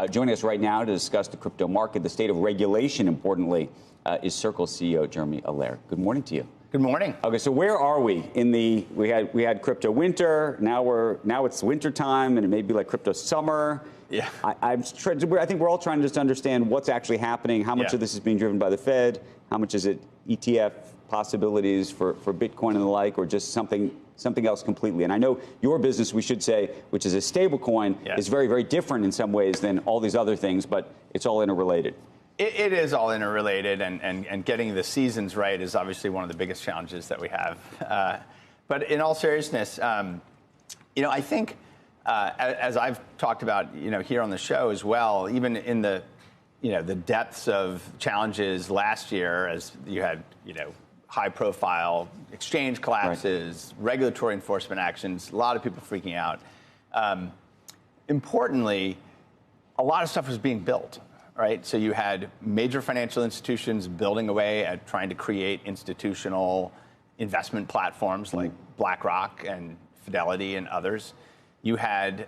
Joining us right now to discuss the crypto market, the state of regulation, importantly, is Circle CEO Jeremy Allaire. Good morning to you. Good morning. Okay, so where are we in the? We had crypto winter. Now it's winter time, and it may be like crypto summer. Yeah. I think we're all trying to just understand what's actually happening. How much of this is being driven by the Fed? How much is it ETF possibilities for Bitcoin and the like, or just something else completely? And I know your business, we should say, which is a stable coin, is very, very different in some ways than all these other things, but it's all interrelated. It is all interrelated, and getting the seasons right is obviously one of the biggest challenges that we have. But in all seriousness, I think, as I've talked about, here on the show as well, even in the depths of challenges last year, as you had, high-profile exchange collapses, regulatory enforcement actions, a lot of people freaking out. Importantly, a lot of stuff was being built. Right, so you had major financial institutions building away at trying to create institutional investment platforms like BlackRock and Fidelity and others. You had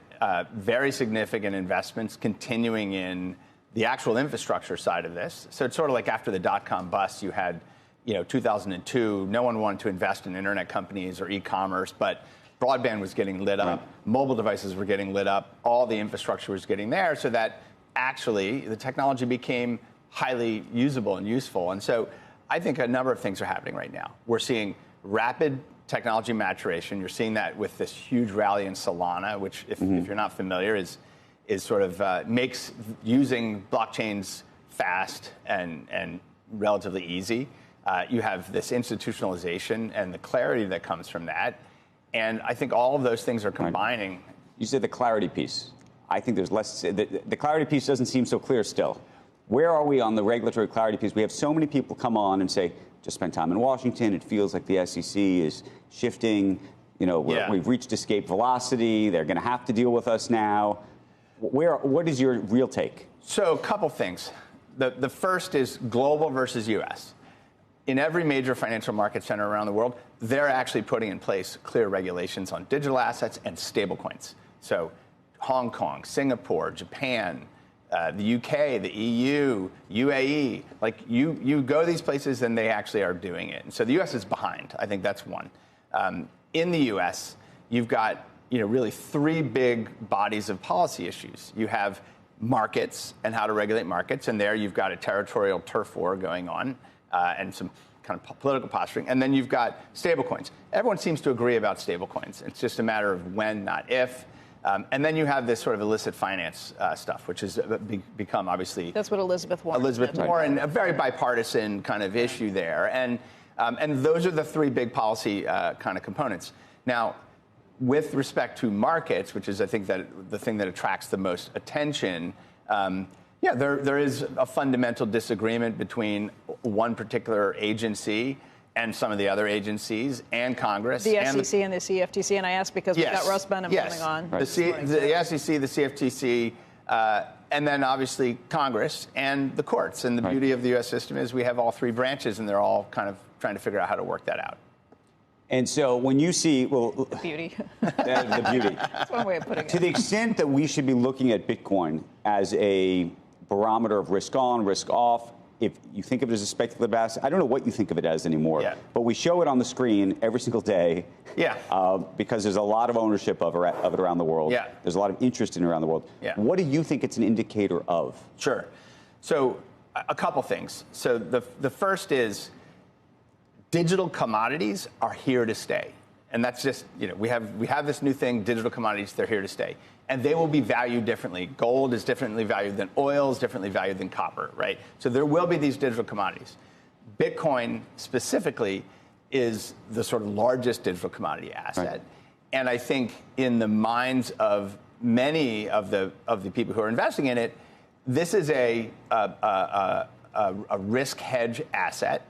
very significant investments continuing in the actual infrastructure side of this. So it's sort of like after the dot-com bust, you had, 2002, no one wanted to invest in internet companies or e-commerce, but broadband was getting lit up, mobile devices were getting lit up, all the infrastructure was getting there, so that actually the technology became highly usable and useful. And so I think a number of things are happening right now. We're seeing rapid technology maturation. You're seeing that with this huge rally in Solana, which, if you're not familiar, is sort of makes using blockchains fast and relatively easy. You have this institutionalization and the clarity that comes from that. And I think all of those things are combining. Right. You said the clarity piece. I think there's less. The clarity piece doesn't seem so clear still. Where are we on the regulatory clarity piece? We have so many people come on and say, just spent time in Washington. It feels like the SEC is shifting. We've reached escape velocity. They're going to have to deal with us now. What is your real take? So a couple things. The first is global versus U.S. In every major financial market center around the world, they're actually putting in place clear regulations on digital assets and stablecoins. So Hong Kong, Singapore, Japan, the UK, the EU, UAE, like you go to these places and they actually are doing it. And so the US is behind. I think that's one. In the US, you've got really three big bodies of policy issues. You have markets and how to regulate markets, and there you've got a territorial turf war going on and some kind of political posturing. And then you've got stablecoins. Everyone seems to agree about stablecoins. It's just a matter of when, not if. And then you have this sort of illicit finance stuff, which has become obviously... That's what Elizabeth Warren a very bipartisan kind of issue there. And those are the three big policy kind of components. Now, with respect to markets, which is, I think, that the thing that attracts the most attention, there is a fundamental disagreement between one particular agency and some of the other agencies and Congress. The SEC and the CFTC, and I ask because we've got Russ Benham coming on. Right. The SEC, the CFTC, and then obviously Congress and the courts. And the beauty of the U.S. system is we have all three branches, and they're all kind of trying to figure out how to work that out. And so when you see, the beauty. The beauty. That's one way of putting it. To the extent that we should be looking at Bitcoin as a barometer of risk on, risk off, if you think of it as a speculative asset, I don't know what you think of it as anymore, but we show it on the screen every single day because there's a lot of ownership of it around the world. There's a lot of interest in it around the world. What do you think it's an indicator of? Sure. So a couple things. So the first is digital commodities are here to stay. And that's just, we have this new thing, digital commodities, they're here to stay. And they will be valued differently. Gold is differently valued than oil, is differently valued than copper, right? So there will be these digital commodities. Bitcoin specifically is the sort of largest digital commodity asset. Right. And I think in the minds of many of the people who are investing in it, this is a risk hedge asset.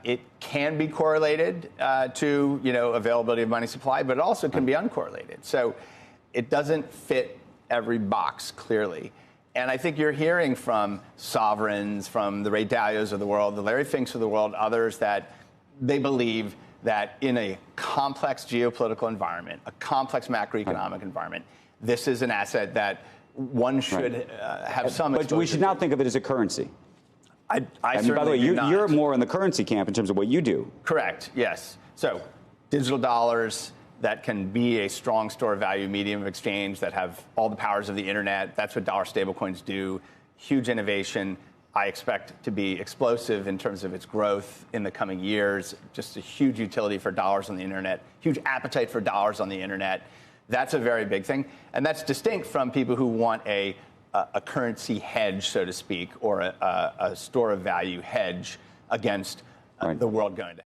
It can be correlated to availability of money supply, but it also can be uncorrelated. So it doesn't fit every box clearly. And I think you're hearing from sovereigns, from the Ray Dalios of the world, the Larry Finks of the world, others, that they believe that in a complex geopolitical environment, a complex macroeconomic environment, this is an asset that one should have some But exposure we should now think of it as a currency. I mean, by the way, do not. you're more in the currency camp in terms of what you do. Correct, yes. So digital dollars that can be a strong store of value medium of exchange that have all the powers of the internet. That's what dollar stablecoins do. Huge innovation. I expect to be explosive in terms of its growth in the coming years. Just a huge utility for dollars on the internet, huge appetite for dollars on the internet. That's a very big thing. And that's distinct from people who want a currency hedge, so to speak, or a store of value hedge against the world going to